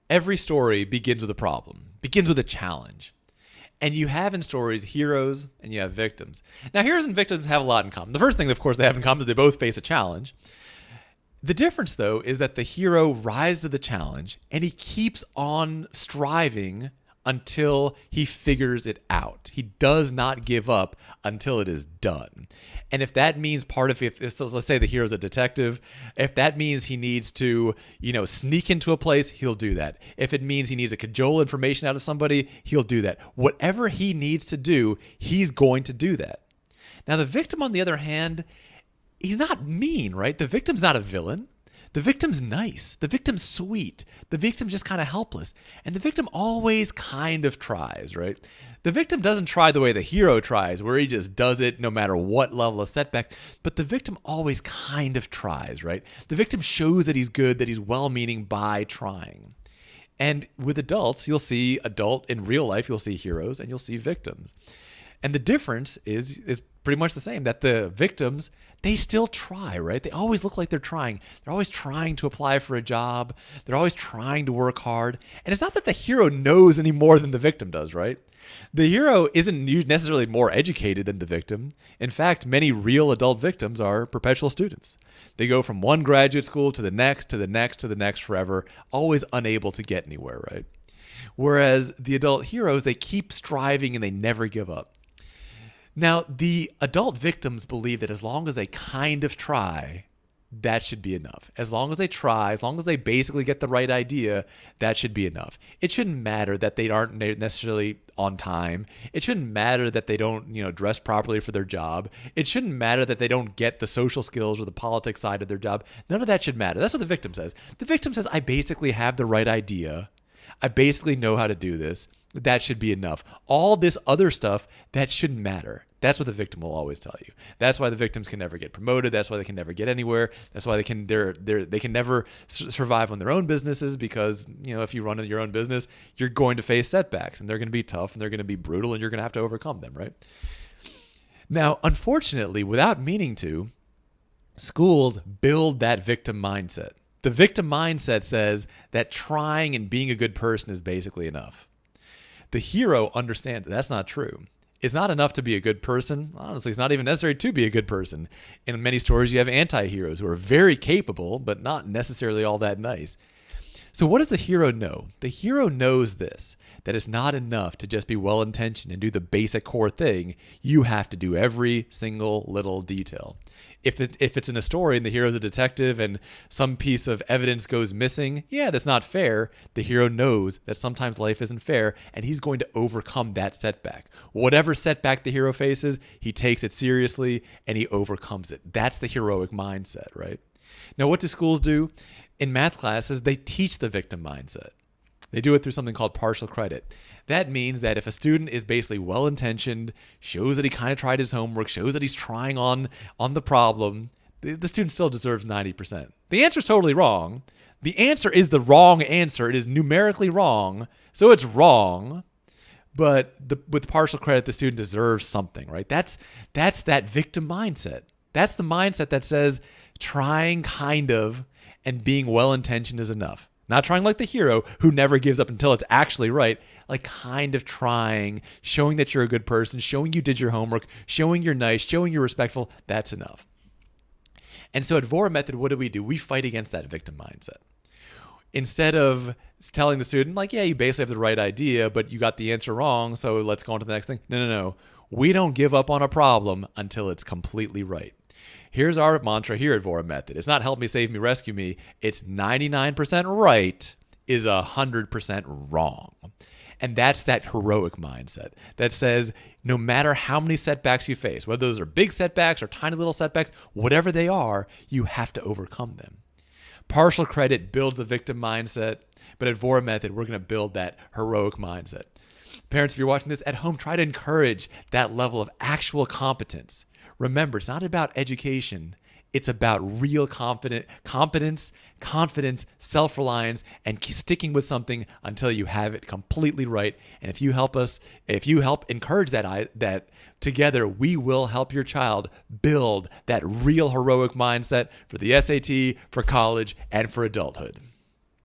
every story begins with a problem, begins with a challenge. And you have in stories heroes and you have victims. Now, heroes and victims have a lot in common. The first thing, of course, they have in common is they both face a challenge. The difference, though, is that the hero rises to the challenge and he keeps on striving until he figures it out. He does not give up until it is done. And if that means part of it, so let's say the hero's a detective, if that means he needs to, sneak into a place, he'll do that. If it means he needs to cajole information out of somebody, he'll do that. Whatever he needs to do, he's going to do that. Now, the victim, on the other hand, he's not mean, right? The victim's not a villain. The victim's nice. The victim's sweet. The victim's just kind of helpless. And the victim always kind of tries, right? The victim doesn't try the way the hero tries, where he just does it no matter what level of setbacks. But the victim always kind of tries, right? The victim shows that he's good, that he's well-meaning by trying. And with adults, you'll see in real life, you'll see heroes and you'll see victims. And the difference is pretty much the same, that the victims, they still try, right? They always look like they're trying. They're always trying to apply for a job. They're always trying to work hard. And it's not that the hero knows any more than the victim does, right? The hero isn't necessarily more educated than the victim. In fact, many real adult victims are perpetual students. They go from one graduate school to the next, to the next, to the next forever, always unable to get anywhere, right? Whereas the adult heroes, they keep striving and they never give up. Now, the adult victims believe that as long as they kind of try, that should be enough. As long as they try, as long as they basically get the right idea, that should be enough. It shouldn't matter that they aren't necessarily on time. It shouldn't matter that they don't, dress properly for their job. It shouldn't matter that they don't get the social skills or the politics side of their job. None of that should matter. That's what the victim says. The victim says, I basically have the right idea. I basically know how to do this. That should be enough. All this other stuff, that shouldn't matter. That's what the victim will always tell you. That's why the victims can never get promoted. That's why they can never get anywhere. That's why they can never survive on their own businesses, because if you run your own business, you're going to face setbacks and they're going to be tough and they're going to be brutal and you're going to have to overcome them, right? Now, unfortunately, without meaning to, schools build that victim mindset. The victim mindset says that trying and being a good person is basically enough. The hero understands that that's not true. It's not enough to be a good person. Honestly, it's not even necessary to be a good person. In many stories, you have anti-heroes who are very capable, but not necessarily all that nice. So what does the hero know? The hero knows this, that it's not enough to just be well-intentioned and do the basic core thing. You have to do every single little detail. If it's in a story and the hero's a detective and some piece of evidence goes missing, that's not fair. The hero knows that sometimes life isn't fair, and he's going to overcome that setback. Whatever setback the hero faces, he takes it seriously and he overcomes it. That's the heroic mindset, right? Now, what do schools do? In math classes, they teach the victim mindset. They do it through something called partial credit. That means that if a student is basically well-intentioned, shows that he kind of tried his homework, shows that he's trying on the problem, the student still deserves 90%. The answer is totally wrong. The answer is the wrong answer. It is numerically wrong, so it's wrong. But with partial credit, the student deserves something, right? That's that victim mindset. That's the mindset that says trying kind of and being well-intentioned is enough. Not trying like the hero who never gives up until it's actually right, like kind of trying, showing that you're a good person, showing you did your homework, showing you're nice, showing you're respectful. That's enough. And so at Vora Method, what do? We fight against that victim mindset. Instead of telling the student, you basically have the right idea, but you got the answer wrong, so let's go on to the next thing. No. We don't give up on a problem until it's completely right. Here's our mantra here at Vora Method. It's not help me, save me, rescue me. It's 99% right is 100% wrong. And that's that heroic mindset that says no matter how many setbacks you face, whether those are big setbacks or tiny little setbacks, whatever they are, you have to overcome them. Partial credit builds the victim mindset, but at Vora Method, we're going to build that heroic mindset. Parents, if you're watching this at home, try to encourage that level of actual competence. Remember, it's not about education. It's about real competence, self-reliance, and sticking with something until you have it completely right. And if you help encourage that together, we will help your child build that real heroic mindset for the SAT, for college, and for adulthood.